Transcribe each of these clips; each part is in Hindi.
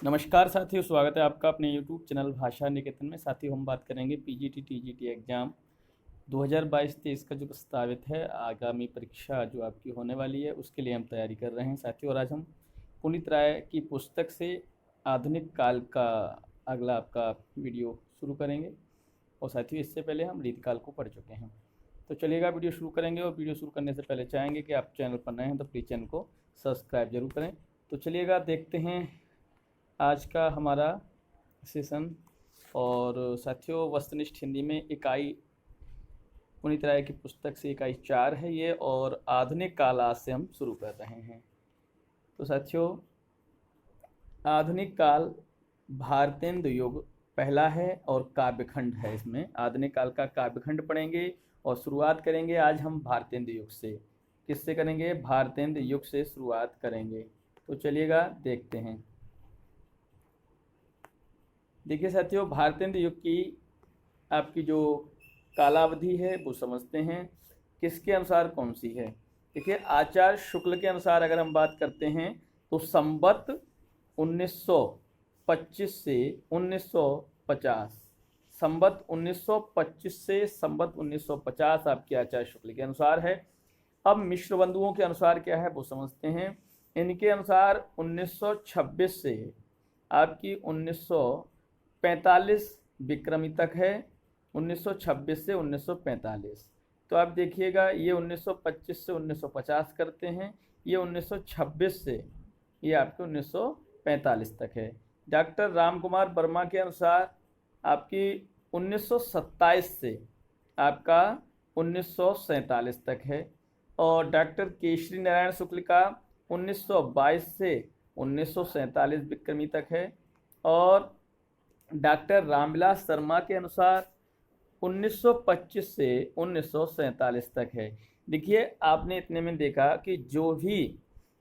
नमस्कार साथियों, स्वागत है आपका अपने YouTube चैनल भाषा निकेतन में। साथियों, हम बात करेंगे पीजीटी टीजीटी एग्ज़ाम 2022-23 का जो प्रस्तावित है आगामी परीक्षा जो आपकी होने वाली है, उसके लिए हम तैयारी कर रहे हैं साथियों। और आज हम पुनीत राय की पुस्तक से आधुनिक काल का अगला आपका वीडियो शुरू करेंगे। और साथियों, इससे पहले हम रीतिकाल को पढ़ चुके हैं। तो चलिएगा वीडियो शुरू करेंगे। और वीडियो शुरू करने से पहले चाहेंगे कि आप चैनल पर नए हैं तो प्लीज़ चैनल को सब्सक्राइब जरूर करें। तो चलिएगा देखते हैं आज का हमारा सेशन। और साथियों, वस्तुनिष्ठ हिंदी में इकाई पुनीत राय की पुस्तक से इकाई 4 है ये, और आधुनिक काल आज से हम शुरू कर रहे हैं। तो साथियों, आधुनिक काल भारतेंदु युग पहला है और काव्यखंड है। इसमें आधुनिक काल का काव्यखंड पढ़ेंगे और शुरुआत करेंगे आज हम भारतेंदु युग से। किससे करेंगे? भारतेंदु युग से शुरुआत करेंगे। तो चलिएगा देखते हैं। देखिए साथियों, भारतेंदु युग की आपकी जो कालावधि है वो समझते हैं किसके अनुसार कौन सी है। देखिए, आचार्य शुक्ल के अनुसार अगर हम बात करते हैं तो संवत 1925 से 1950, संवत 1925 से संवत 1950 आपके आचार्य शुक्ल के अनुसार है। अब मिश्र बंधुओं के अनुसार क्या है वो समझते हैं। इनके अनुसार 1926 से आपकी 1945 विक्रमी तक है। 1926 से 1945। तो आप देखिएगा, ये 1925 से 1950 करते हैं, ये 1926 से ये आपके 1945 तक है। डॉक्टर राम कुमार वर्मा के अनुसार आपकी 1927 से आपका 1947 तक है। और डॉक्टर केशरी नारायण शुक्ल का 1922 से 1947 विक्रमी तक है। और डॉक्टर रामविलास शर्मा के अनुसार 1925 से 1947 तक है। देखिए, आपने इतने में देखा कि जो भी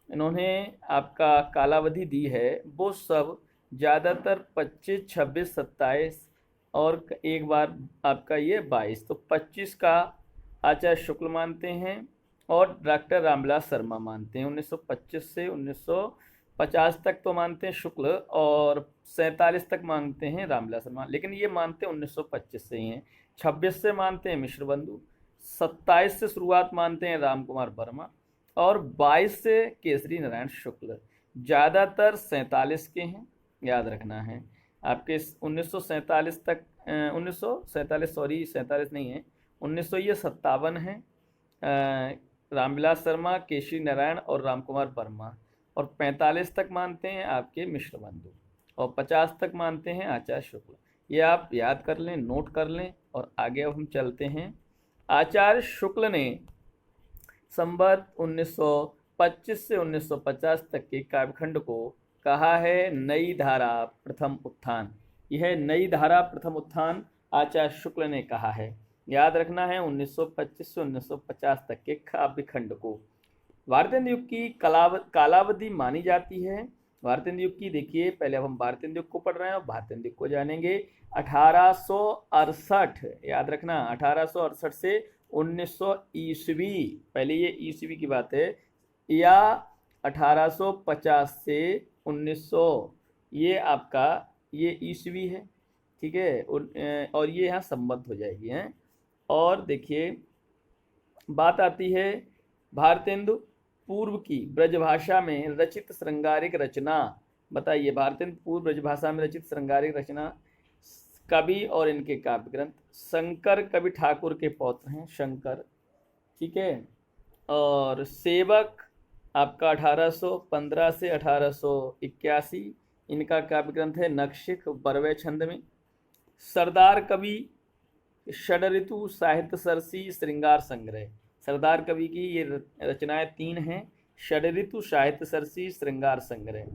इन्होंने आपका कालावधि दी है वो सब ज़्यादातर 25, 26, 27 और एक बार आपका ये 22। तो 25 का आचार्य शुक्ल मानते हैं और डॉक्टर रामविलास शर्मा मानते हैं। 1925 से 1950 तक तो मानते हैं शुक्ल, और 47 तक मानते हैं रामविलास शर्मा। लेकिन ये मानते हैं 1925 से ही हैं। 26 से मानते हैं मिश्र बंधु, 27 से शुरुआत मानते हैं राम कुमार वर्मा, और 22 से केसरी नारायण शुक्ल। ज़्यादातर 47 के हैं, याद रखना है आपके। 1947 तक 1947 सॉरी 47 नहीं है, 1957 है। रामविलास शर्मा, केशरी नारायण और राम कुमार वर्मा। और 45 तक मानते हैं आपके मिश्र बंधु, और 50 तक मानते हैं आचार्य शुक्ल। ये आप याद कर लें, नोट कर लें। और आगे अब हम चलते हैं। आचार्य शुक्ल ने संवत 1925 से 1950 तक के काव्यखंड को कहा है नई धारा प्रथम उत्थान। यह नई धारा प्रथम उत्थान आचार्य शुक्ल ने कहा है। याद रखना है 1925 से 1950 तक के काव्यखंड को। भारतेंदु युग की कालावधि मानी जाती है। भारतेंदु युग की देखिए, पहले अब हम भारतेंदु युग को पढ़ रहे हैं और भारतेंदु युग को जानेंगे। 1868, याद रखना, 1868 से 1900 ईस्वी, पहले ये ईस्वी की बात है, या 1850 से 1900, ये आपका ये ईस्वी है, ठीक है। और ये यहाँ संबद्ध हो जाएगी हैं। और देखिए, बात आती है भारतेंदु पूर्व की ब्रजभाषा में रचित श्रृंगारिक रचना। बताइए, भारतेंदु पूर्व ब्रजभाषा में रचित श्रृंगारिक रचना कवि और इनके काव्य ग्रंथ। शंकर कवि ठाकुर के पौत्र हैं, शंकर, ठीक है। और सेवक आपका 1815 से 1881, इनका काव्य ग्रंथ है नखशिख बरवे छंद में। सरदार कवि षड्ऋतु साहित्य सरसी श्रृंगार संग्रह। सरदार कवि की ये रचनाएं 3 हैं, षड्ऋतु साहित्य सरसी श्रृंगार संग्रह।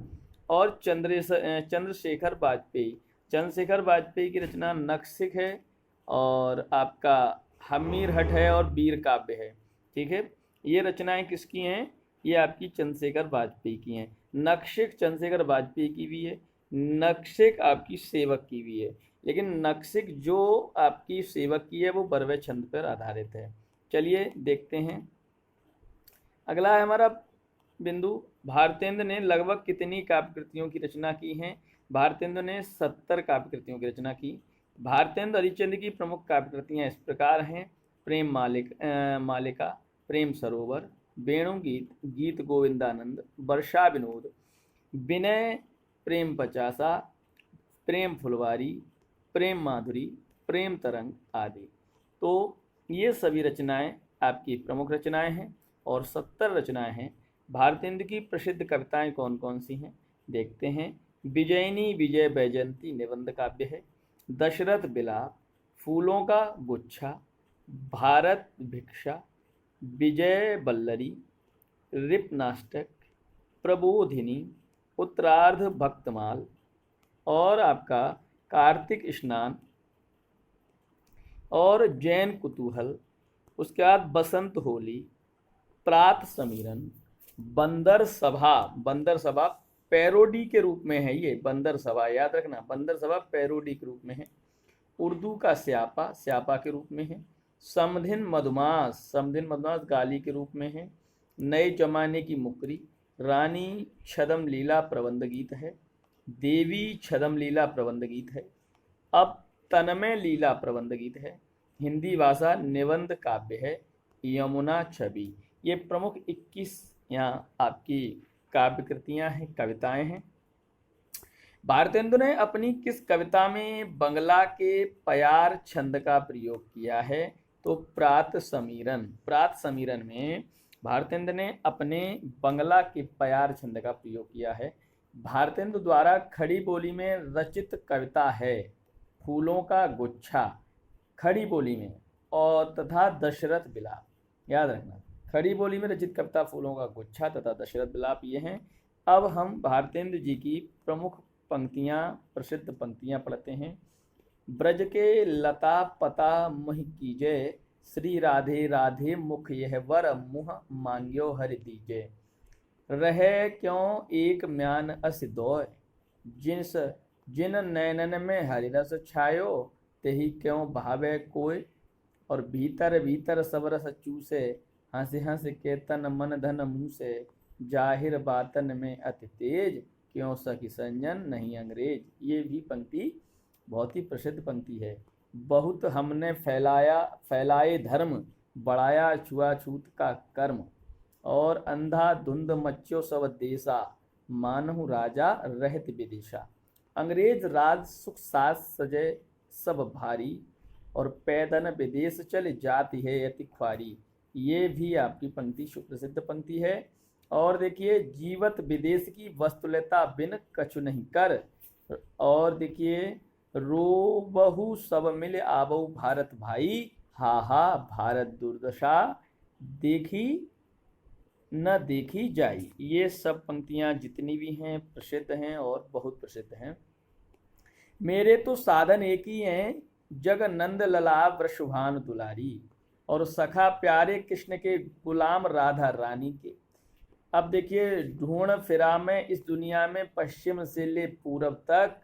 और चंद्रशेखर वाजपेयी की रचना नखशिख है, और आपका हमीर हट है और वीर काव्य है, ठीक है। ये रचनाएं किसकी हैं? ये आपकी चंद्रशेखर वाजपेयी की हैं। नखशिख चंद्रशेखर वाजपेयी की भी है, नखशिख आपकी सेवक की भी है। लेकिन नखशिख जो आपकी सेवक की है वो बरवे छंद पर आधारित है। चलिए देखते हैं। अगला है हमारा बिंदु भारतेंदु ने लगभग कितनी काव्य कृतियों की रचना की है? भारतेंदु ने 70 काव्य कृतियों की रचना की। भारतेंदु हरिश्चंद्र की प्रमुख काव्य कृतियाँ इस प्रकार हैं: प्रेम मालिका, प्रेम सरोवर, वेणुगीत, गीत गोविंदानंद, वर्षा विनोद, विनय प्रेम पचासा, प्रेम फुलवारी, प्रेम माधुरी, प्रेम तरंग आदि। तो ये सभी रचनाएं आपकी प्रमुख रचनाएं हैं और 70 रचनाएं हैं। भारतेंदु की प्रसिद्ध कविताएं कौन कौन सी हैं देखते हैं। विजयिनी विजय वैजयंती निबंध काव्य है। दशरथ विलाप, फूलों का गुच्छा, भारत भिक्षा, विजय बल्लरी, रिपनाष्टक, प्रबोधिनी, उत्तरार्ध भक्तमाल और आपका कार्तिक स्नान और जैन कुतूहल। उसके बाद बसंत होली, प्रात समीरन, बंदर सभा। बंदर सभा पैरोडी के रूप में है, ये बंदर सभा याद रखना, बंदर सभा पैरोडी के रूप में है। उर्दू का स्यापा, स्यापा के रूप में है। समधिन मधुमास, समधिन मधुमास गाली के रूप में है। नए जमाने की मुकरी, रानी छदम लीला प्रबंध गीत है। देवी छदम लीला प्रबंध गीत है। अब तन्मय लीला प्रबंध गीत है। हिंदी भाषा निबंध काव्य है। यमुना छवि। ये प्रमुख 21 यहाँ आपकी काव्य कृतियाँ हैं, कविताएं हैं। भारतेंदु ने अपनी किस कविता में बंगला के प्यार छंद का प्रयोग किया है? तो प्रात समीरन। प्रात समीरन में भारतेंदु ने अपने बंगला के प्यार छंद का प्रयोग किया है। भारतेंदु द्वारा खड़ी बोली में रचित कविता है फूलों का गुच्छा, खड़ी बोली में, और तथा दशरथ विलाप। याद रखना, खड़ी बोली में रचित कविता फूलों का गुच्छा तथा दशरथ विलाप ये हैं। अब हम भारतेंदु जी की प्रमुख पंक्तियाँ, प्रसिद्ध पंक्तियाँ पढ़ते हैं। ब्रज के लता पता मुह कीजय, श्री राधे राधे मुख यह वर मुह मांग्यो हरि दीजय। रहे क्यों एक म्यान अस दोय, जिन नैनन में हरिरस छायो, तेहि क्यों भावे कोय। और भीतर भीतर सब रस चूसे, हंस हंस के तन मन धन मुँह से। जाहिर बातन में अति तेज, क्यों सखी संजन नहीं अंग्रेज। ये भी पंक्ति बहुत ही प्रसिद्ध पंक्ति है। बहुत हमने फैलाए धर्म, बढ़ाया छुआछूत का कर्म। और अंधा धुंध मच्यो सब देशा, मानहु राजा रहत विदेशा। अंग्रेज राज सुख सास सजे सब भारी, और पैदन विदेश चल जाती है अति ख्वारी। ये भी आपकी पंक्ति सुप्रसिद्ध पंक्ति है। और देखिए, जीवत विदेश की वस्तुलता बिन कछु नहीं कर। और देखिए, रो बहु सब मिल आवो भारत भाई, हा हा भारत दुर्दशा, देखी न देखी जाई। ये सब पंक्तियाँ जितनी भी हैं प्रसिद्ध हैं और बहुत प्रसिद्ध हैं। मेरे तो साधन एक ही हैं, जग नंद लला वृषभानु दुलारी, और सखा प्यारे कृष्ण के गुलाम राधा रानी के। अब देखिए, ढूंढ फिरा मैं इस दुनिया में पश्चिम से ले पूरब तक,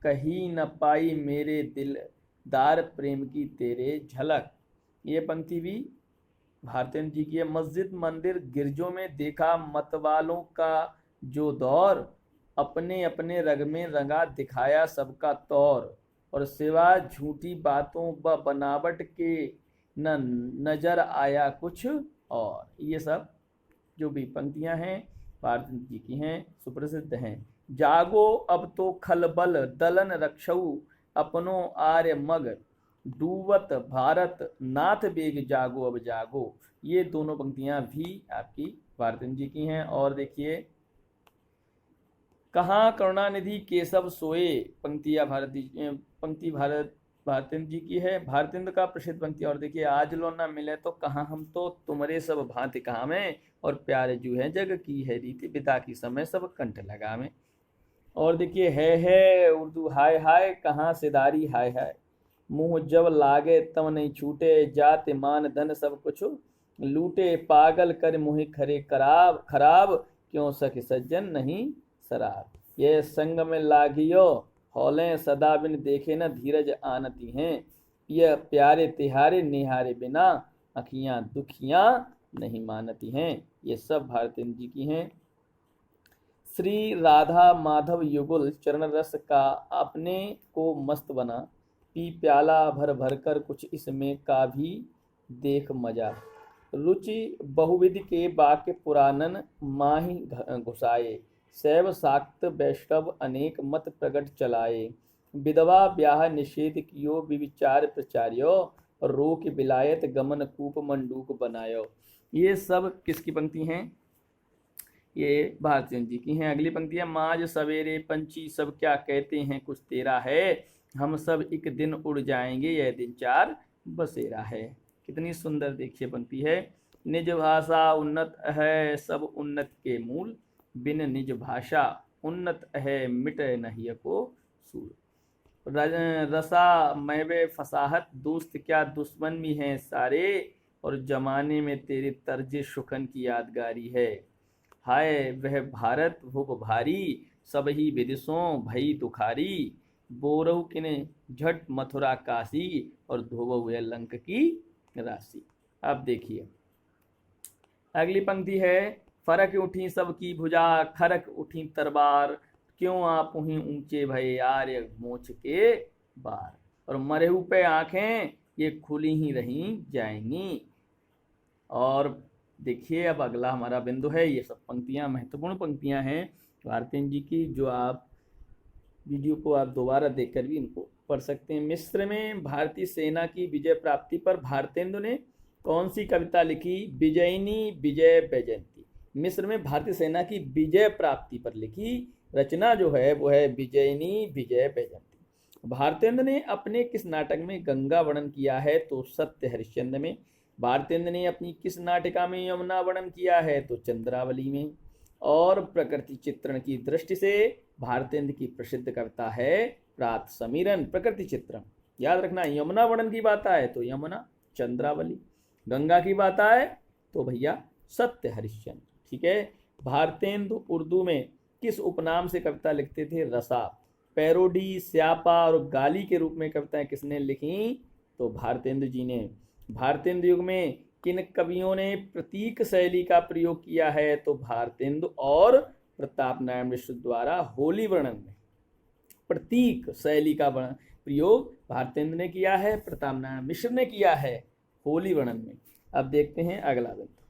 कहीं न पाई मेरे दिलदार प्रेम की तेरे झलक। ये पंक्ति भी भारतेंदु जी की है। मस्जिद मंदिर गिरजों में देखा मतवालों का जो दौर, अपने अपने रग में रंगा दिखाया सबका तौर। और सिवा झूठी बातों व बनावट के न नजर आया कुछ और। ये सब जो भी पंक्तियां हैं भारतेंदु जी की हैं, सुप्रसिद्ध हैं। जागो अब तो खलबल दलन रक्षऊ, अपनो आर्य मग डूबत भारत नाथ बेग जागो अब जागो। ये दोनों पंक्तियां भी आपकी भारतेंदु जी की हैं। और देखिए, कहाँ करुणानिधि केशव सोए, पंक्ति भारतेंदु जी की है। भारतेंदु का प्रसिद्ध पंक्ति। और देखिए, आज लो ना मिले तो कहाँ हम तो तुमरे सब भांति कहाँ में, और प्यारे जू है जग की है रीति, पिता की समय सब कंठ लगा में। और देखिए, है उर्दू हाय हाय, कहाँ सेदारी हाय हाय, मुँह जब लागे तब नहीं छूटे, जात मान धन सब कुछ लूटे। पागल कर मुँह खरे खराब, क्यों सखी सज्जन नहीं शराब। ये संग में लागियो हौलें, सदा बिन देखे न धीरज आनती हैं। यह प्यारे तिहारे निहारे बिना, अखियाँ दुखियाँ नहीं मानती हैं। ये सब भारतेंदु जी की हैं। श्री राधा माधव युगुल चरण रस का अपने को मस्त बना, पी प्याला भर भर कर कुछ इसमें का भी देख मजा। रुचि बहुविधि के वाक्य पुराणन माही घुसाए, शैव शाक्त वैष्णव अनेक मत प्रगट चलाए। विधवा ब्याह निषेध कियो विविचार प्रचार्यो, रोक विलायत गमन कूप मंडूक बनायो। ये सब किसकी पंक्ति हैं? ये भारतेंद्र जी की हैं। अगली पंक्ति है, माज सवेरे पंछी सब क्या कहते हैं कुछ तेरा है, हम सब एक दिन उड़ जाएंगे यह दिन चार बसेरा है। कितनी सुंदर देखिए पंक्ति है। निज भाषा उन्नत है सब उन्नत के मूल, बिन निज भाषा उन्नत है मिटे नहीं को सूल। रसा महवे फसाहत दोस्त क्या दुश्मन भी हैं सारे, और जमाने में तेरे तर्ज शुखन की यादगारी है। हाय वह भारत भुप भारी, सब ही विदिशों भई तुखारी, बोरहु किने झट मथुरा काशी, और धोबहु है लंक की राशि। अब देखिए अगली पंक्ति है, फरक उठी सबकी भुजा खरक उठी तरबार, क्यों आप ही ऊंचे भये आर्य मोछ के बार, और मरेहु पे आंखें ये खुली ही रही जाएंगी। और देखिए अब अगला हमारा बिंदु है, ये सब पंक्तियां महत्वपूर्ण पंक्तियां हैं भारतेंद्र जी की, जो आप वीडियो को आप दोबारा देखकर भी इनको पढ़ सकते हैं। मिस्र में भारतीय सेना की विजय प्राप्ति पर भारतेंदु ने कौन सी कविता लिखी? विजयिनी विजय वैजयंती। मिस्र में भारतीय सेना की विजय प्राप्ति पर लिखी रचना जो है वो है विजयिनी विजय वैजयंती। भारतेंद्र ने अपने किस नाटक में गंगा वर्णन किया है? तो सत्य हरिश्चंद्र में। भारतेंद्र ने अपनी किस नाटिका में यमुना वर्णन किया है? तो चंद्रावली में। और प्रकृति चित्रण की दृष्टि से भारतेंद्र की प्रसिद्ध कविता है प्रात समीरन प्रकृति चित्रण। याद रखना, यमुना वर्णन की बात आए तो यमुना चंद्रावली, गंगा की बात आए तो भैया सत्य हरिश्चंद्र। ठीक है। भारतेंदु उर्दू में किस उपनाम से कविता लिखते थे? रसा। पैरोडी, स्यापा और गाली के रूप में कविताएं किसने लिखी? तो भारतेंदु जी ने। भारतेंदु युग में किन कवियों ने प्रतीक शैली का प्रयोग किया है? तो भारतेंदु और प्रताप नारायण मिश्र द्वारा होली वर्णन में प्रतीक शैली का प्रयोग भारतेंदु ने किया है, प्रताप नारायण मिश्र ने किया है होली वर्णन में। अब देखते हैं अगला बिंदु।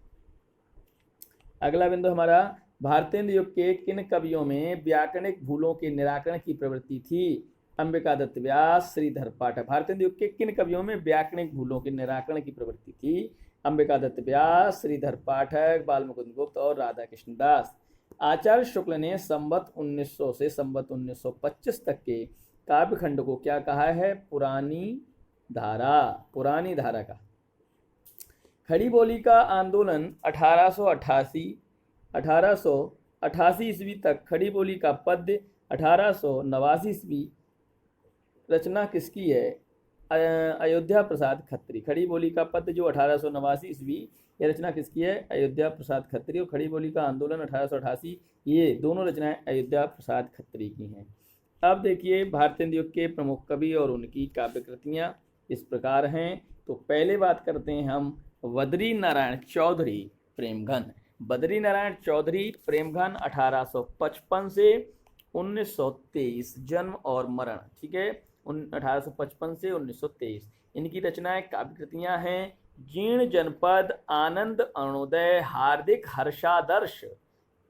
अगला बिंदु हमारा, भारतेंदु युग के किन कवियों में व्याकरणिक भूलों के निराकरण की प्रवृत्ति थी? अंबिका दत्त व्यास, श्रीधर पाठक। भारतेंदु युग के किन कवियों में व्याकरणिक भूलों के निराकरण की प्रवृत्ति थी? अंबिका दत्त व्यास, श्रीधर पाठक, बाल मुकुंद गुप्त और राधा कृष्ण दास। आचार्य शुक्ल ने संवत 1900 से संवत 1925 तक के काव्यखंड को क्या कहा है? पुरानी धारा। पुरानी धारा का। खड़ी बोली का आंदोलन 1888 ईस्वी तक, खड़ी बोली का पद्य 1889 ईस्वी। रचना किसकी है? अयोध्या प्रसाद खत्री। खड़ी बोली का पद्य जो 1889 ईस्वी, ये रचना किसकी है? अयोध्या प्रसाद खत्री। और खड़ी बोली का आंदोलन 1888, ये दोनों रचनाएं अयोध्या प्रसाद खत्री की हैं। अब देखिए भारतेंदु युग के प्रमुख कवि और उनकी काव्य कृतियां इस प्रकार हैं। तो पहले बात करते हैं हम बद्री नारायण चौधरी प्रेमघन। बद्री नारायण चौधरी प्रेमघन 1855 से 1923 जन्म और मरण। ठीक है, 1855 से 1923। इनकी रचनाएं काव्य कृतियां हैं जीर्ण जनपद, आनंद अरुणोदय, हार्दिक हर्षादर्श,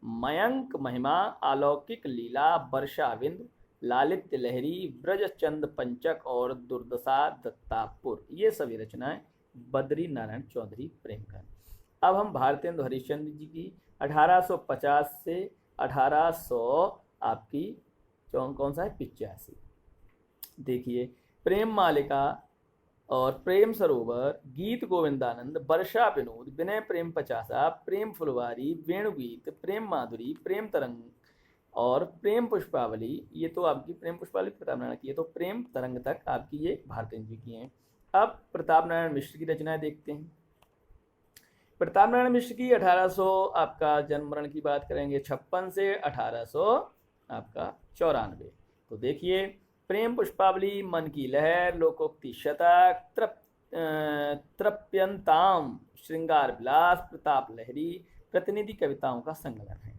मयंक महिमा, अलौकिक लीला, वर्षाविंद, लालित्य लहरी, ब्रजचंद पंचक और दुर्दशा दत्तापुर। ये सभी रचनाएं बद्री नारायण चौधरी प्रेमघन। अब हम भारतेंदु हरिश्चंद्र जी की 1850 से 1800 आपकी कौन सा है? 85। देखिए प्रेम मालिका और प्रेम सरोवर, गीत गोविंदानंद, वर्षा विनोद, विनय प्रेम पचासा, प्रेम फुलवारी, वेणुगीत, प्रेम माधुरी, प्रेम तरंग और प्रेम पुष्पावली। ये तो आपकी प्रेम पुष्पावली प्रताप नारायण की है। तो प्रेम तरंग तक आपकी ये भारतेंदु जी की हैं। अब प्रताप नारायण मिश्र की रचनाएं देखते हैं। प्रताप नारायण मिश्र की 1800 आपका जन्म मरण की बात करेंगे 56 से 1800 आपका 94। तो देखिए प्रेम पुष्पावली, मन की लहर, लोकोक्ति शतक, तृप्यंताम, श्रृंगार विलास, प्रताप लहरी प्रतिनिधि कविताओं का संकलन है।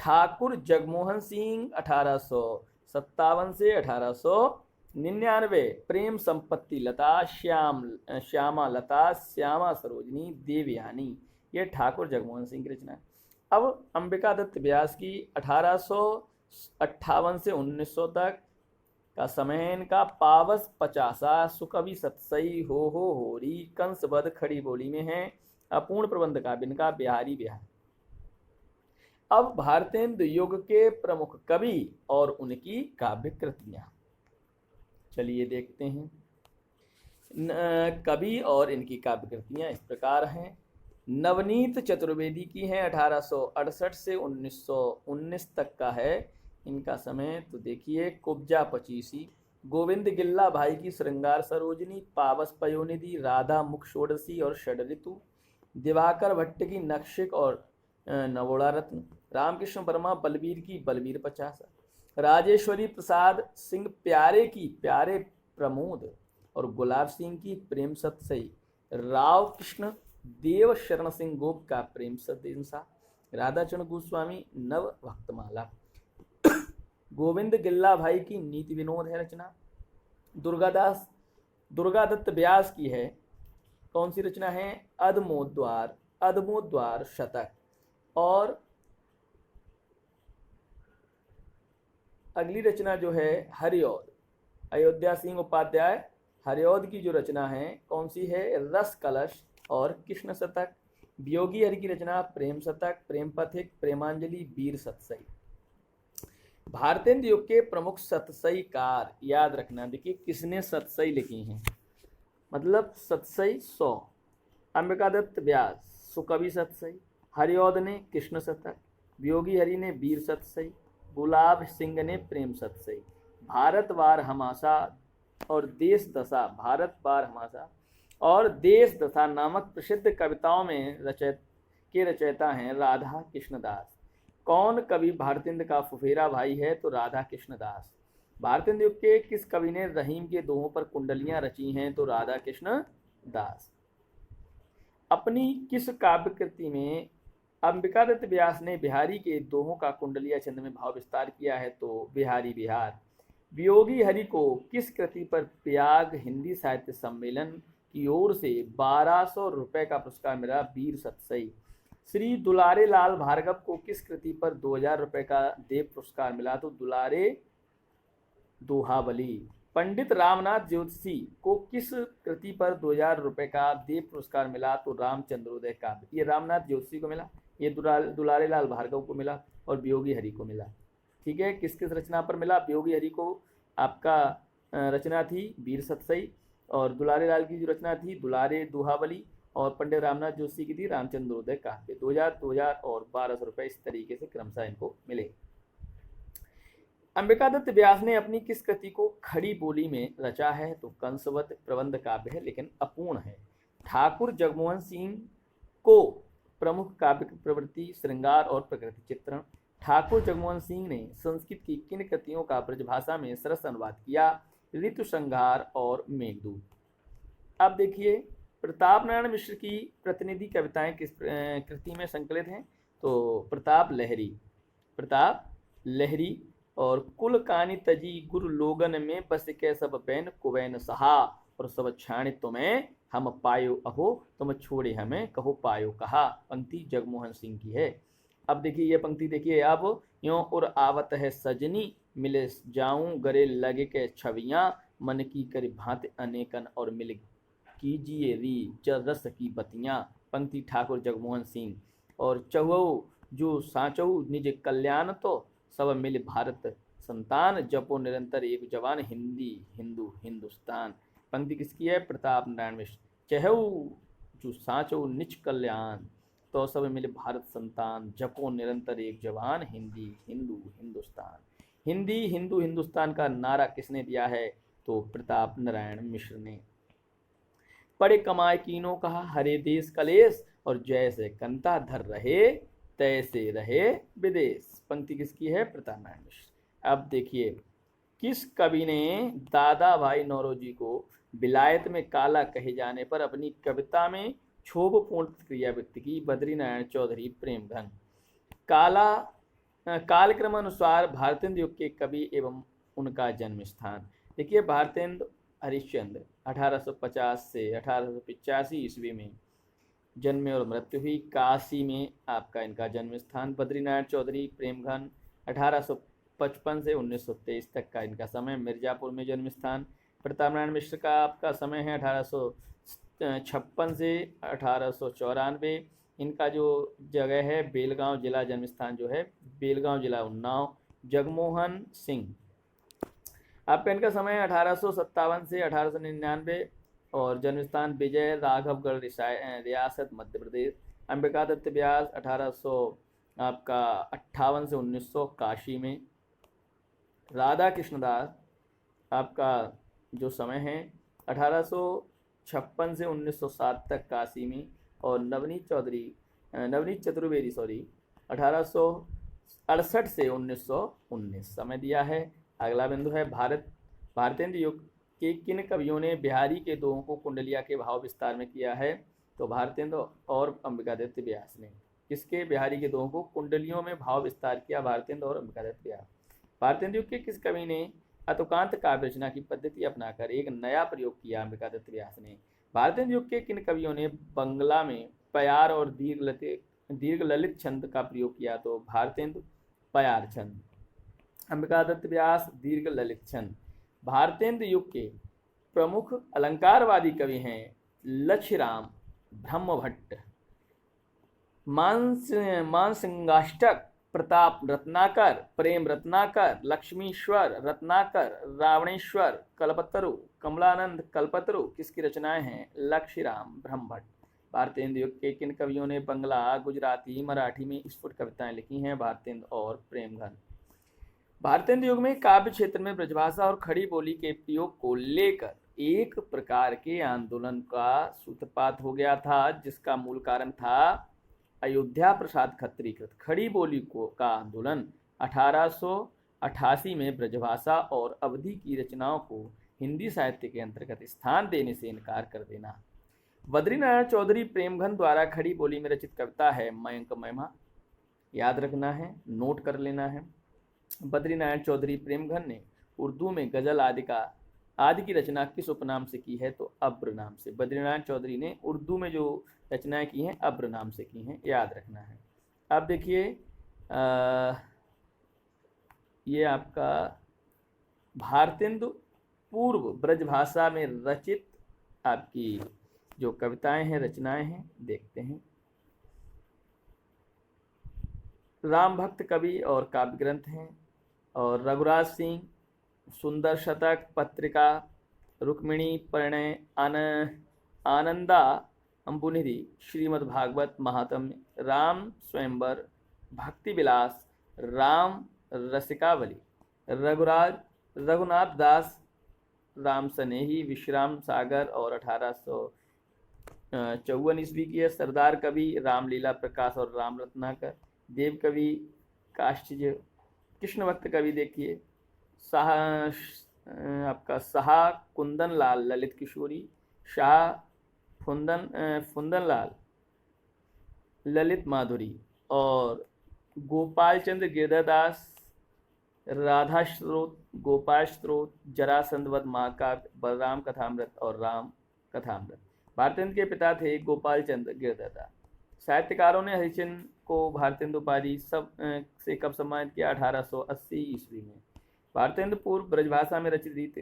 ठाकुर जगमोहन सिंह 1857 से 1899, प्रेम संपत्ति लता, श्यामा लता, श्यामा सरोजनी, देवयानी, ये ठाकुर जगमोहन सिंह की रचना है। अब अंबिका दत्त व्यास की 1858 से 1900 तक का समय है इनका। पावस पचासा, सुकवि सतसई, हो होरी, कंस वध खड़ी बोली में है। अपूर्ण प्रबंध काव्य इनका बिहारी बिहार। अब भारतेंदु युग के प्रमुख कवि और उनकी काव्य कृतियां, चलिए देखते हैं। कवि और इनकी काव्य कृतियां इस प्रकार हैं। नवनीत चतुर्वेदी की है, 1868 से 1919 तक का है इनका समय। तो देखिए, कुब्जा पचीसी, गोविंद गिल्ला भाई की श्रृंगार सरोजनी, पावस पयोनिधि, राधा मुख षोडशी और षड ऋतु, दिवाकर भट्ट की नक्षिक और नवोड़ा रत्न, रामकृष्ण वर्मा बलबीर की बलबीर पचासा, राजेश्वरी प्रसाद सिंह प्यारे की प्यारे प्रमोद और गुलाब सिंह की प्रेम सतसई, राव कृष्ण देव शरण सिंह गोप का प्रेम सतसा, राधाचरण गोस्वामी नव भक्तमाला, गोविंद गिल्ला भाई की नीति विनोद है रचना। दुर्गा दत्त व्यास की है, कौन सी रचना है? अदमोद्वार शतक। और अगली रचना जो है हरिऔध, अयोध्या सिंह उपाध्याय हरिऔध की जो रचना है कौन सी है? रस कलश और कृष्ण शतक। वियोगी हरि की रचना प्रेम शतक, प्रेम पथिक, प्रेमांजलि, वीर सतसई। भारतेंदु युग के प्रमुख सतसईकार याद रखना। देखिए किसने सतसई लिखी हैं, मतलब सतसई 100। अंबिका दत्त व्यास सुकवि सतसई, हरिऔध ने कृष्ण शतक, वियोगी हरि ने वीर सतसई, गुलाब सिंह ने प्रेम सतसई, भारत वार हमासा और देश दशा, भारत वार हमासा और देश दशा नामक प्रसिद्ध कविताओं में रचयिता हैं राधा कृष्णदास। कौन कवि भारतेंदु का फुफेरा भाई है? तो राधा कृष्णदास। भारतेंदु युग के किस कवि ने रहीम के दोहों पर कुंडलियां रची हैं? तो राधा कृष्ण दास। अपनी किस काव्य कृति में अंबिका दत्त व्यास ने बिहारी के दोहों का कुंडलिया छंद में भाव विस्तार किया है? तो बिहारी बिहार। वियोगी हरि को किस कृति पर प्रयाग हिंदी साहित्य सम्मेलन की ओर से 1200 रुपए का पुरस्कार मिला? वीर सतसई। श्री दुलारे लाल भार्गव को किस कृति पर 2000 रुपए का देव पुरस्कार मिला? तो दुलारे दोहाबली। पंडित रामनाथ ज्योतिषी को किस कृति पर 2000 रुपए का देव पुरस्कार मिला? तो रामचंद्रोदय काव्य। ये रामनाथ ज्योतिषी को मिला, ये दुलारे लाल भार्गव को मिला और वियोगी हरि को मिला। ठीक है, किस किस रचना पर मिला? वियोगी हरि को आपका रचना थी वीर सतसई, और दुलारे लाल की जो रचना थी दुलारे दोहाबली, और पंडित रामनाथ जोशी की थी रामचंद्रोदय काव्य। 2000 और 1200 रुपए इस तरीके से क्रमशः इनको मिले। अंबिका दत्त व्यास ने अपनी किस कृति को खड़ी बोली में रचा है? तो कंसवत प्रबंध काव्य है, लेकिन अपूर्ण है। ठाकुर जगमोहन सिंह को प्रमुख काव्य प्रवृत्ति श्रृंगार और प्रकृति चित्रण। ठाकुर जगमोहन सिंह ने संस्कृत की किन कृतियों का ब्रजभाषा में सरस अनुवाद किया? ऋतु संहार और मेघदूत। अब देखिए, प्रताप नारायण मिश्र की प्रतिनिधि कविताएं किस कृति में संकलित हैं? तो प्रताप लहरी और कुल कानी तजी गुरु लोगन में बस के सब बैन कुवैन सहा, और सब छाण तुम्हें हम पायो अहो, तुम छोड़े हमें कहो पायो कहा। पंक्ति जगमोहन सिंह की है। अब देखिए ये पंक्ति देखिए, अब यों उर आवत है सजनी, मिले जाऊं गरे लगे के छवियां, मन की कर भांति अनेकन और मिल कीजिए री रस की बतियां। पंक्ति ठाकुर जगमोहन सिंह। और चहुओ जो साचऊ निज कल्याण, तो सब मिल भारत संतान, जपो निरंतर एक जवान, हिंदी हिंदू हिंदुस्तान। पंक्ति किसकी है? प्रताप नारायण मिश्र। चहु जो साचो निज कल्याण, तो सब मिल भारत संतान, जपो निरंतर एक जवान, हिंदी हिंदू हिंदुस्तान। हिंदी हिंदू हिंदुस्तान का नारा किसने दिया है? तो प्रताप नारायण मिश्र ने। पढ़े कमाए कीनों कहा, हरे देश कलेश, और जैसे कंता धर रहे तैसे रहे विदेश। पंक्ति किसकी है? प्रताप नारायण मिश्र। अब देखिए, किस कवि ने दादा भाई नौरोजी को विलायत में काला कहे जाने पर अपनी कविता में क्षोभपूर्ण प्रतिक्रिया व्यक्त की? बद्री नारायण चौधरी प्रेमधन। काला कालक्रम अनुसार भारतेंदु युग के कवि एवं उनका जन्म स्थान। देखिए भारतेंदु हरिश्चंद्र 1850 से 1885 ईस्वी में जन्मे और मृत्यु हुई। काशी में आपका इनका जन्म स्थान। बद्रीनारायण चौधरी प्रेमघन 1855 से 1923 तक का इनका समय। मिर्जापुर में जन्म स्थान। प्रताप नारायण मिश्र का आपका समय है 1856 से 1894। इनका जो जगह है बेलगांव जिला, जन्म स्थान जो है बेलगांव जिला उन्नाव। जगमोहन सिंह आपका इनका समय 1857 से 1899 और जन्म स्थान विजय राघवगढ़ रियासत मध्य प्रदेश। अंबिका दत्त व्यास 1800 आपका 58 से 1900 काशी में। राधा कृष्णदास आपका जो समय है 1856 से 1907 तक काशी में। और नवनीत चतुर्वेदी 1868 से 1919 समय दिया है। अगला बिंदु है भारतेंदु युग के किन कवियों ने बिहारी के दोहों को कुंडलिया के भाव विस्तार में किया है? तो भारतेंदु और अंबिकादत्त व्यास ने। किसके बिहारी के दोहों को कुंडलियों में भाव विस्तार किया? भारतेंदु और अंबिकादत्त व्यास। भारतेंदु युग के किस कवि ने अतुकांत काव्य रचना की पद्धति अपनाकर एक नया प्रयोग किया? अंबिकादत्त व्यास ने। भारतेंदु युग के किन कवियों ने बंगला में प्यार और दीर्घ ललित छंद का प्रयोग किया? तो भारतेंदु प्यार छंद, अंबिकादत्त व्यास दीर्घ ललित छंद। भारतेंदु युग के प्रमुख अलंकारवादी कवि हैं लक्ष्यराम, ब्रह्मभट्ट, मानसिंगाष्टक, प्रताप रत्नाकर, प्रेम रत्नाकर, लक्ष्मीश्वर रत्नाकर, रावणेश्वर कल्पतरु, कमलानंद कल्पतरु किसकी रचनाएं हैं? लक्ष्यराम, ब्रह्मभट्ट। भारतेंदु युग के किन कवियों ने बंगला, गुजराती, मराठी में स्फुट कविताएं लिखी हैं? भारतेंदु और प्रेमघन। भारतेंदु युग में काव्य क्षेत्र में ब्रजभाषा और खड़ी बोली के प्रयोग को लेकर एक प्रकार के आंदोलन का सूत्रपात हो गया था, जिसका मूल कारण था अयोध्या प्रसाद खत्री कृत खड़ी बोली का आंदोलन। 1888 में ब्रजभाषा और अवधी की रचनाओं को हिंदी साहित्य के अंतर्गत स्थान देने से इनकार कर देना। बद्रीनारायण चौधरी प्रेमघन द्वारा खड़ी बोली में रचित कविता है मयंक महिमा। याद रखना है, नोट कर लेना है। बद्रीनारायण चौधरी प्रेमघन ने उर्दू में गजल आदि की रचना किस उपनाम से की है? तो अब्र नाम से। बद्रीनारायण चौधरी ने उर्दू में जो रचनाएं की हैं अब्र नाम से की हैं, याद रखना है। अब देखिए ये आपका भारतेंदु पूर्व ब्रजभाषा में रचित आपकी जो कविताएं हैं, रचनाएं हैं, देखते हैं। राम भक्त कवि और काव्य ग्रंथ हैं। और रघुराज सिंह, सुंदर शतक, पत्रिका, रुक्मिणी परिणय, आनंदा अंबुनिधि, श्रीमद् भागवत महात्म्य, राम स्वयंवर, भक्ति विलास, राम रसिकावली, रघुनाथ दास, राम स्नेही, विश्राम सागर और 1854 ईस्वी की है। सरदार कवि रामलीला प्रकाश और राम रत्नाकर। देव कवि काष्ठज। कृष्ण भक्त कवि देखिए आपका शाह कुंदन लाल ललित किशोरी, शाह फुंदन लाल ललित माधुरी और गोपाल चंद्र गिरधरदास राधा स्त्रोत, गोपाल स्त्रोत, जरासंधवध महाकाव्य, बलराम कथामृत और राम कथामृत। भारतेंदु के पिता थे गोपाल चंद्र गिरधरदास। साहित्यकारों ने हरिश्चंद्र को भारतेंदु उपाधि से कब सम्मानित किया? 1880 ईस्वी में। भारतेंदु पूर्व ब्रजभाषा में रचित रीत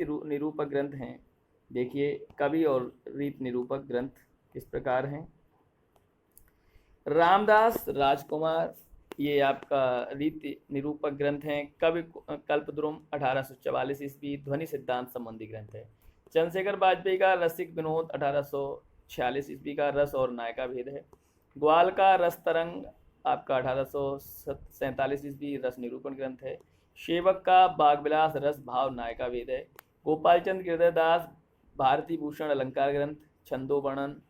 निरूपक ग्रंथ हैं। देखिए कवि और रीत निरूपक ग्रंथ किस प्रकार हैं। रामदास राजकुमार, ये आपका रीति निरूपक ग्रंथ हैं। कवि कल्पद्रुम 1844 ईस्वी ध्वनि सिद्धांत संबंधी ग्रंथ है। चंद्रशेखर वाजपेयी का रसिक विनोद 1846 ईस्वी का रस और नायका भेद है। ग्वाल का रस तरंग आपका 1847 ईस्वी रस निरूपण ग्रंथ है। सेवक का बागविलास रस भाव नायका भेद है। गोपाल चंद्र गिरधरदास भारती भूषण अलंकार ग्रंथ छंदो वर्णन।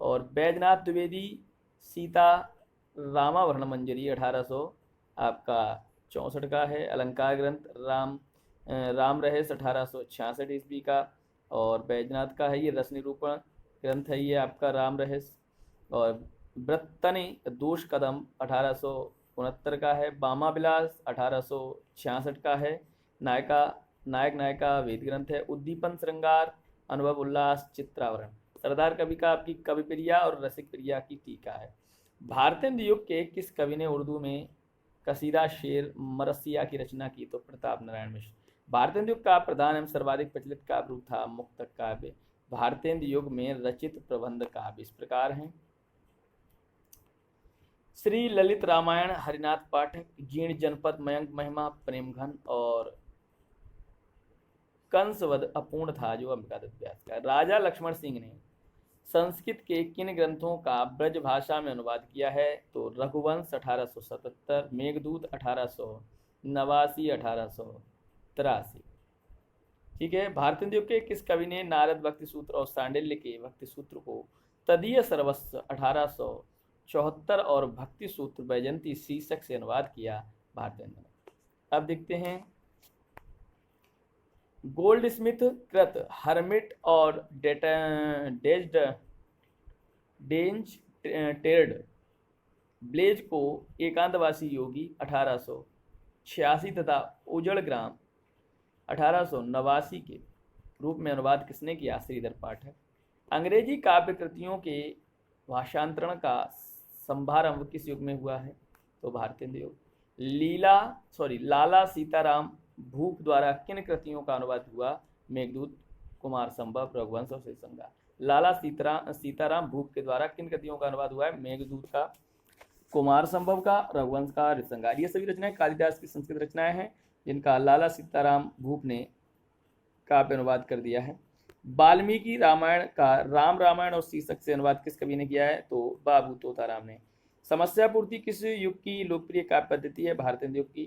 और बैजनाथ द्विवेदी सीता रामावरण मंजरी 1800 आपका 64 का है अलंकार ग्रंथ। राम रहेश 1866 ईस्वी का और बैजनाथ का है ये रस निरूपण ग्रंथ है ये आपका राम रहेश। और व्रतनी दोष कदम 1969 का है। बामा विलास 1866 का है। नायक नायिका वेद ग्रंथ है। उद्दीपन श्रृंगार अनुभव उल्लास चित्रावरण। सरदार कवि का आपकी कवि प्रिया और रसिक प्रिया की टीका है। भारतेंदु युग के किस कवि ने उर्दू में कसीदा शेर मरसिया की रचना की? तो प्रताप नारायण मिश्र। भारतेंदु युग का प्रधान एवं सर्वाधिक प्रचलित काव्य रूप था मुक्तक काव्य। भारतेंदु युग में रचित प्रबंध काव्य इस प्रकार हैं। श्री ललित रामायण हरिनाथ पाठक, जीर्ण जनपद मयंक महिमा प्रेमघन और कंसवध अपूर्ण था जो अंबिकादत्त व्यास का। राजा लक्ष्मण सिंह ने संस्कृत के किन ग्रंथों का ब्रज भाषा में अनुवाद किया है? तो रघुवंश 1877, मेघदूत 1889, 1883। ठीक है। भारतेंदु के किस कवि ने नारद भक्ति सूत्र और सांडिल्य के भक्ति सूत्र को तदीय सर्वस्व 1874 और भक्ति सूत्र वैजंती शीर्षक से अनुवाद किया? भारतेंदु ने। अब देखते हैं गोल्ड स्मिथ कृत हर्मिट और डेंज टेर्ड ब्लेज को एकांतवासी योगी 1886 तथा उजड़ ग्राम 1889 के रूप में अनुवाद किसने किया? श्रीधर पाठक। अंग्रेजी काव्य कृतियों के भाषांतरण का संभारंभ किस युग में हुआ है? तो भारतेंदु युग। लाला सीताराम भूप द्वारा किन कृतियों का अनुवाद हुआ? मेघदूत, कुमार संभव, रघुवंश और श्रीसंगा। लाला सीताराम भूप के द्वारा किन कृतियों का अनुवाद हुआ है? मेघदूत का, कुमार संभव का, रघुवंश का, ऋषंगा। ये सभी रचनाएं कालिदास की संस्कृत रचनाएं हैं जिनका लाला सीताराम भूप ने काव्य अनुवाद कर दिया है। वाल्मीकि रामायण का राम रामायण और शीर्षक से अनुवाद किस कवि ने किया है? तो बाबू तोताराम ने। समस्या पूर्ति किस युग की लोकप्रिय काव्य पद्धति है? भारतेंदु युग की।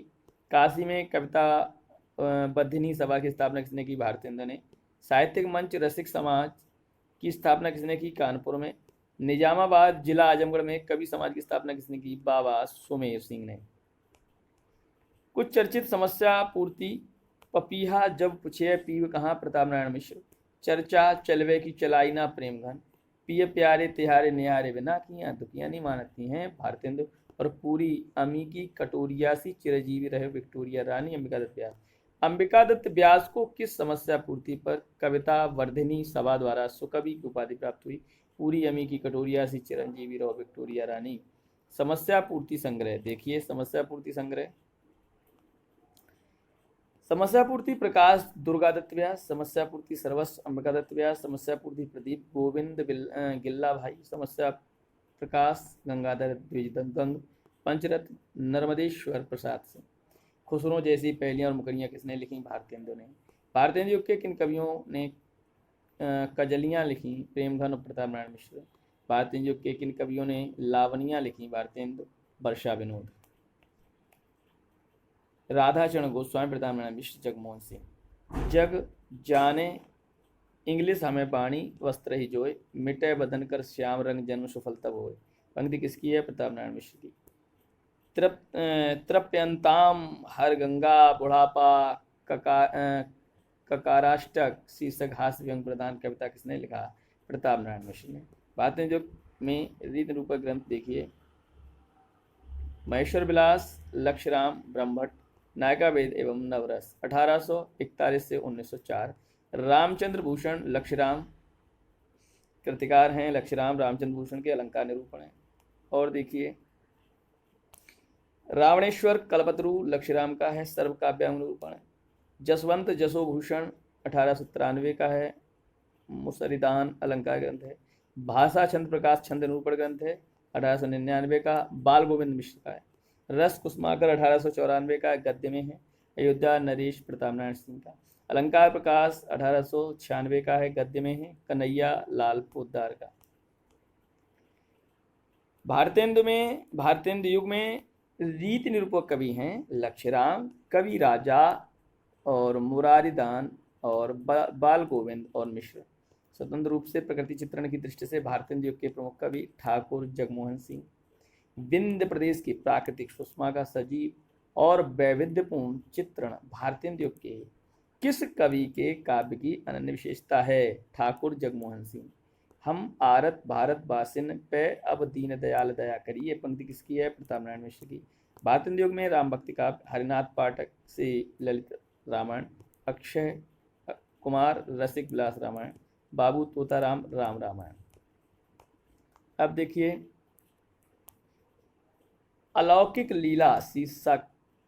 काशी में कविता बद्धिनी सभा की स्थापना किसने की? भारतेंदु ने। साहित्यिक मंच रसिक समाज की स्थापना किसने की? कानपुर में। निजामाबाद जिला आजमगढ़ में कवि समाज की स्थापना किसने की? बाबा सुमेर सिंह ने। कुछ चर्चित समस्या पूर्ति पपीहा जब पूछे पीव कहाँ? प्रताप नारायण मिश्र। चर्चा चलवे की चलाई ना प्रेमघन, पिय प्यारे तिहारे निहारे बिना किया दुखिया नहीं मानती हैं? भारतेंदु। और पूरी अमी की कटोरिया सी चिरजीवी रहे विक्टोरिया रानी अंबिकादत्त व्यास। अंबिकादत्त व्यास को किस समस्या पूर्ति पर कविता वर्धिनी सभा द्वारा सुकवि की उपाधि प्राप्त हुई? पूरी अमी की कटोरिया सी चिरंजीवी रहो विक्टोरिया रानी। समस्या पूर्ति संग्रह देखिए, समस्या पूर्ति संग्रह। समस्या पूर्ति प्रकाश दुर्गादत्त व्यास, समस्या पूर्ति सर्वस्व अंबिकादत्त व्यास, समस्या पूर्ति प्रदीप गोविंद गिल्ला भाई, समस्या प्रकाश गंगाधर द्विजदंग, पंचरत्न नर्मदेश्वर प्रसाद सिंह। खुसरो जैसी पहलियां और मुकरियां किसने लिखी? भारतेंदु ने। भारतेंदु युग के किन कवियों ने कजलियां लिखी? प्रेमघन और प्रताप नारायण मिश्र। भारतेंदु युग के किन कवियों ने लावनियां लिखी? भारतेंदु, वर्षा विनोद। राधाचरण गोस्वामी, प्रताप नारायण मिश्र, जगमोहन सिंह। जग जाने इंग्लिश हमें बाणी वस्त्र ही जोए, मिटे बदन कर श्याम रंग जन्म सुफल तब होए। पंक्ति किसकी है? प्रताप नारायण मिश्र की। तृप्यंताम हर गंगा बुढ़ापा ककाराष्टक शीर्षक हास्य व्यंग प्रधान कविता किसने लिखा? प्रताप नारायण मिश्र ने। भारतेंदु युग में रीत निरूपक ग्रंथ देखिए, महेश्वर विलास, लक्ष्यराम ब्रह्मभट्ट, नायका वेद एवं नवरस 1841 से 1904। रामचंद्र भूषण लक्ष्यराम कृतिकार हैं। लक्ष्यराम रामचंद्र भूषण के अलंकार निरूपण हैं। और देखिए रावणेश्वर कल्पतरु लक्ष्यराम का है, सर्व काव्यांग निरूपण है। जसवंत जसोभूषण 1893 का है, मुसरिदान अलंकार ग्रंथ है। भाषा छंद प्रकाश छंद निरूपण ग्रंथ है 1899 का, बाल गोविंद मिश्र का है। रस कुसुमाकर 1894 का गद्य में है। अयोध्या नरेश प्रताप नारायण सिंह का। अलंकार प्रकाश 1896 का है, गद्य में है। कन्हैया लाल पोद्दार का। भारतेंदु युग में रीति निरूपक कवि हैं लक्ष्यराम, कवि राजा और मुरारीदान और बाल गोविंद और मिश्र। स्वतंत्र रूप से प्रकृति चित्रण की दृष्टि से भारतेंदु युग के प्रमुख कवि ठाकुर जगमोहन सिंह। विंध्य प्रदेश की प्राकृतिक सुषमा का सजीव और वैविध्यपूर्ण चित्रण भारतेंदु युग के किस कवि के काव्य की अनन्य विशेषता है? ठाकुर जगमोहन सिंह। हम आरत भारत बासिन पे अब दीन दयाल दया करिए, पंक्ति किसकी है? प्रताप नारायण मिश्र की। भारतेंदु युग में राम भक्ति काव्य, हरिनाथ पाठक से ललित रामायण, अक्षय कुमार रसिक विलास रामायण, बाबू तोताराम राम रामायण। अब देखिए अलौकिक लीला शीर्षक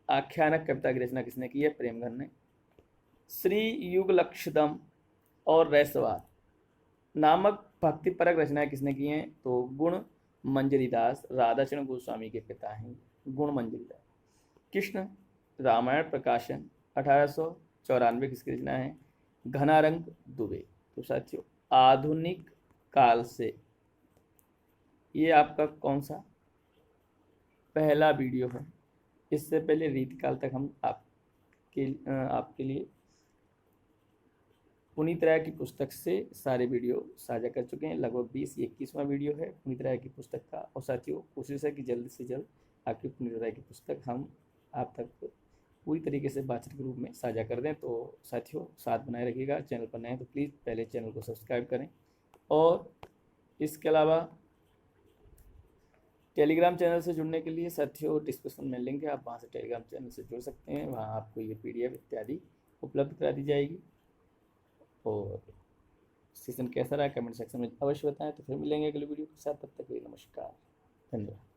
आख्यानक कविता की रचना किसने की है? प्रेमघर ने। श्री युगलक्षदम और रैसवाद नामक भक्तिपरक रचनाएं किसने की हैं? तो गुण मंजरी दास, राधाचरण गोस्वामी के पिता हैं गुण मंजरी दास। कृष्ण रामायण प्रकाशन 1894 किसकी रचना है? घनारंग दुबे। तो साथियों आधुनिक काल से ये आपका कौन सा पहला वीडियो है। इससे पहले रीतिकाल तक हम आपके लिए पुनीत राय की पुस्तक से सारे वीडियो साझा कर चुके हैं। लगभग 20-21वां वीडियो है पुनीत राय की पुस्तक का। और साथियों कोशिश है कि जल्द से जल्द आपकी पुनीत राय की पुस्तक हम आप तक पूरी तरीके से वाचन के रूप में साझा कर दें। तो साथियों साथ बनाए रखिएगा। चैनल पर नए हैं तो प्लीज़ पहले चैनल को सब्सक्राइब करें। और इसके अलावा टेलीग्राम चैनल से जुड़ने के लिए साथियों डिस्क्रिप्शन में लिंक है, आप वहाँ से टेलीग्राम चैनल से जुड़ सकते हैं। वहाँ आपको ये PDF इत्यादि उपलब्ध करा दी जाएगी। और सेशन कैसा रहा कमेंट सेक्शन में अवश्य बताएं। तो फिर मिलेंगे अगले वीडियो के साथ, तब तक के लिए नमस्कार, धन्यवाद।